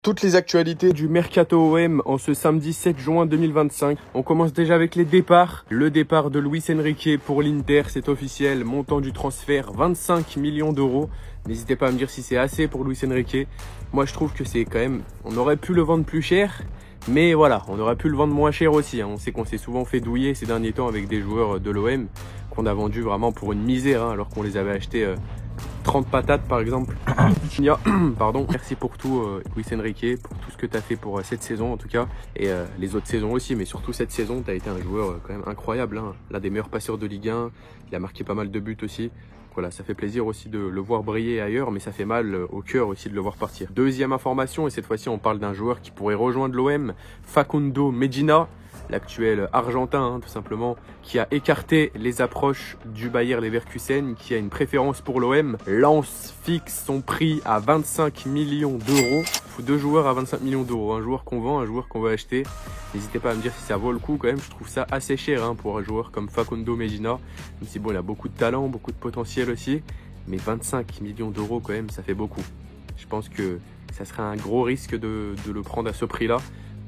Toutes les actualités du Mercato OM en ce samedi 7 juin 2025. On commence déjà avec les départs. Le départ de Luis Enrique pour l'Inter, c'est officiel. Montant du transfert, 25 millions d'euros. N'hésitez pas à me dire si c'est assez pour Luis Enrique. Moi, je trouve que c'est quand même... On aurait pu le vendre plus cher. Mais voilà, on aurait pu le vendre moins cher aussi. On sait qu'on s'est souvent fait douiller ces derniers temps avec des joueurs de l'OM qu'on a vendus vraiment pour une misère, alors qu'on les avait achetés 30 patates par exemple. Pardon. Merci pour tout Luis Enrique, pour tout ce que tu as fait pour cette saison en tout cas. Et les autres saisons aussi, mais surtout cette saison, tu as été un joueur quand même incroyable. L'un des meilleurs passeurs de Ligue 1. Il a marqué pas mal de buts aussi. Voilà, ça fait plaisir aussi de le voir briller ailleurs, mais ça fait mal au cœur aussi de le voir partir. Deuxième information, et cette fois-ci on parle d'un joueur qui pourrait rejoindre l'OM, Facundo Medina, l'actuel Argentin tout simplement, qui a écarté les approches du Bayer Leverkusen, qui a une préférence pour l'OM. Lens fixe son prix à 25 millions d'euros. Deux joueurs à 25 millions d'euros, un joueur qu'on vend, un joueur qu'on veut acheter. N'hésitez pas à me dire si ça vaut le coup quand même, je trouve ça assez cher pour un joueur comme Facundo Medina, même si bon, il a beaucoup de talent, beaucoup de potentiel aussi, mais 25 millions d'euros quand même, ça fait beaucoup. Je pense que ça serait un gros risque de le prendre à ce prix-là.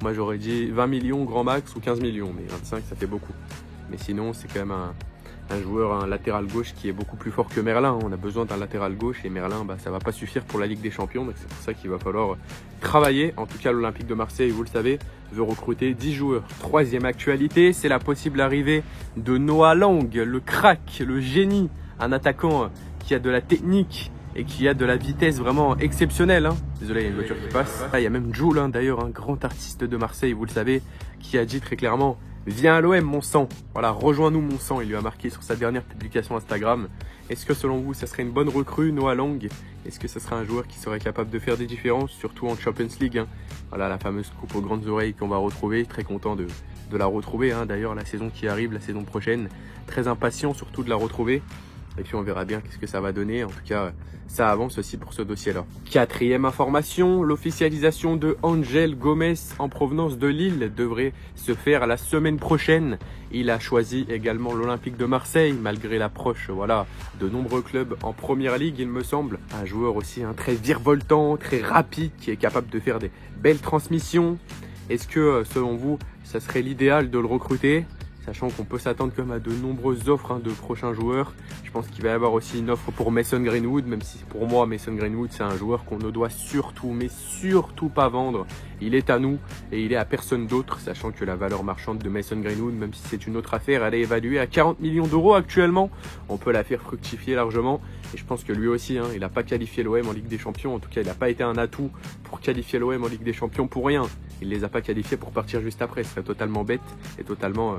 Moi j'aurais dit 20 millions grand max ou 15 millions, mais 25 ça fait beaucoup. Mais sinon c'est quand même un joueur, un latéral gauche qui est beaucoup plus fort que Merlin. On a besoin d'un latéral gauche et Merlin, ça va pas suffire pour la Ligue des Champions. Donc c'est pour ça qu'il va falloir travailler. En tout cas, l'Olympique de Marseille, vous le savez, veut recruter 10 joueurs. Troisième actualité, c'est la possible arrivée de Noah Lang, le crack, le génie. Un attaquant qui a de la technique et qui a de la vitesse vraiment exceptionnelle. Désolé, il y a une voiture qui passe. Il y a même Jules, d'ailleurs, un grand artiste de Marseille, vous le savez, qui a dit très clairement: viens à l'OM mon sang, voilà, rejoins-nous mon sang, il lui a marqué sur sa dernière publication Instagram. Est-ce que selon vous, ça serait une bonne recrue, Noah Lang? Est-ce que ce serait un joueur qui serait capable de faire des différences, surtout en Champions League Voilà, la fameuse coupe aux grandes oreilles qu'on va retrouver, très content de la retrouver, d'ailleurs la saison qui arrive, la saison prochaine, très impatient surtout de la retrouver. Et puis on verra bien qu'est-ce que ça va donner. En tout cas, ça avance aussi pour ce dossier-là. Quatrième information, l'officialisation de Angel Gomes en provenance de Lille devrait se faire la semaine prochaine. Il a choisi également l'Olympique de Marseille, malgré l'approche de nombreux clubs en Première Ligue, il me semble. Un joueur aussi très virevoltant, très rapide, qui est capable de faire des belles transmissions. Est-ce que, selon vous, ça serait l'idéal de le recruter ? Sachant qu'on peut s'attendre comme à de nombreuses offres de prochains joueurs. Je pense qu'il va y avoir aussi une offre pour Mason Greenwood, même si pour moi Mason Greenwood c'est un joueur qu'on ne doit surtout, mais surtout pas vendre. Il est à nous et il est à personne d'autre, sachant que la valeur marchande de Mason Greenwood, même si c'est une autre affaire, elle est évaluée à 40 millions d'euros actuellement. On peut la faire fructifier largement et je pense que lui aussi, il n'a pas qualifié l'OM en Ligue des Champions. En tout cas, il n'a pas été un atout pour qualifier l'OM en Ligue des Champions pour rien. Il les a pas qualifiés pour partir juste après, ce serait totalement bête et totalement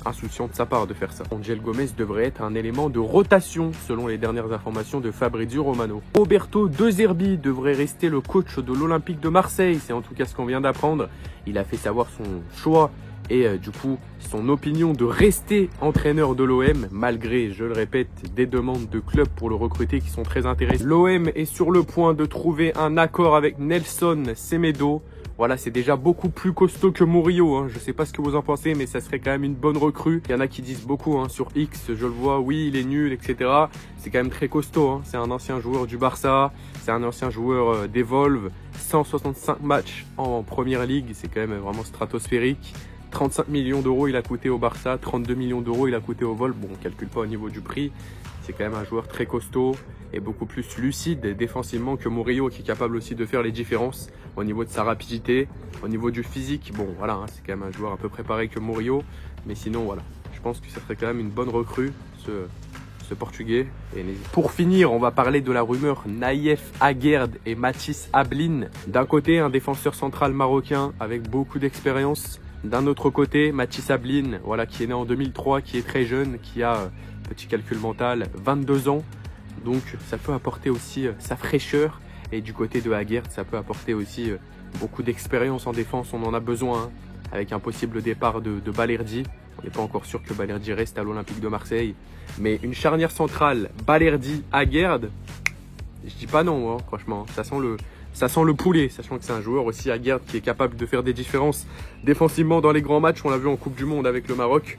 insouciant de sa part de faire ça. Angel Gomes devrait être un élément de rotation selon les dernières informations de Fabrizio Romano. Roberto De Zerbi devrait rester le coach de l'Olympique de Marseille, c'est en tout cas ce qu'on vient d'apprendre. Il a fait savoir son choix et du coup son opinion de rester entraîneur de l'OM malgré, je le répète, des demandes de clubs pour le recruter qui sont très intéressés. L'OM est sur le point de trouver un accord avec Nelson Semedo. Voilà, c'est déjà beaucoup plus costaud que Murillo. Je sais pas ce que vous en pensez, mais ça serait quand même une bonne recrue. Il y en a qui disent beaucoup sur X, je le vois, oui, il est nul, etc. C'est quand même très costaud. C'est un ancien joueur du Barça, c'est un ancien joueur d'Evolve. 165 matchs en Première Ligue, c'est quand même vraiment stratosphérique. 35 millions d'euros il a coûté au Barça, 32 millions d'euros il a coûté au Vol. Bon, on calcule pas au niveau du prix. C'est quand même un joueur très costaud et beaucoup plus lucide défensivement que Murillo, qui est capable aussi de faire les différences au niveau de sa rapidité, au niveau du physique. Bon, voilà, c'est quand même un joueur un peu préparé que Murillo. Mais sinon, voilà, je pense que ça serait quand même une bonne recrue, ce Portugais. Et pour finir, on va parler de la rumeur Naïef Aguerd et Mathis Ablin. D'un côté, un défenseur central marocain avec beaucoup d'expérience. D'un autre côté, Mathis Ablin, qui est né en 2003, qui est très jeune, qui a, petit calcul mental, 22 ans. Donc ça peut apporter aussi sa fraîcheur. Et du côté de Aguerd, ça peut apporter aussi beaucoup d'expérience en défense. On en a besoin, avec un possible départ de Balerdi. On n'est pas encore sûr que Balerdi reste à l'Olympique de Marseille. Mais une charnière centrale, Balerdi-Aguerd, je dis pas non, franchement. Ça sent le poulet, sachant que c'est un joueur aussi Aguerd qui est capable de faire des différences défensivement dans les grands matchs. On l'a vu en Coupe du Monde avec le Maroc.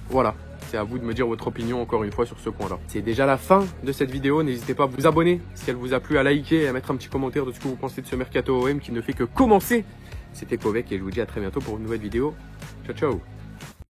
Voilà. C'est à vous de me dire votre opinion encore une fois sur ce point-là. C'est déjà la fin de cette vidéo. N'hésitez pas à vous abonner si elle vous a plu, à liker et à mettre un petit commentaire de ce que vous pensez de ce mercato OM qui ne fait que commencer. C'était Kovek et je vous dis à très bientôt pour une nouvelle vidéo. Ciao ciao.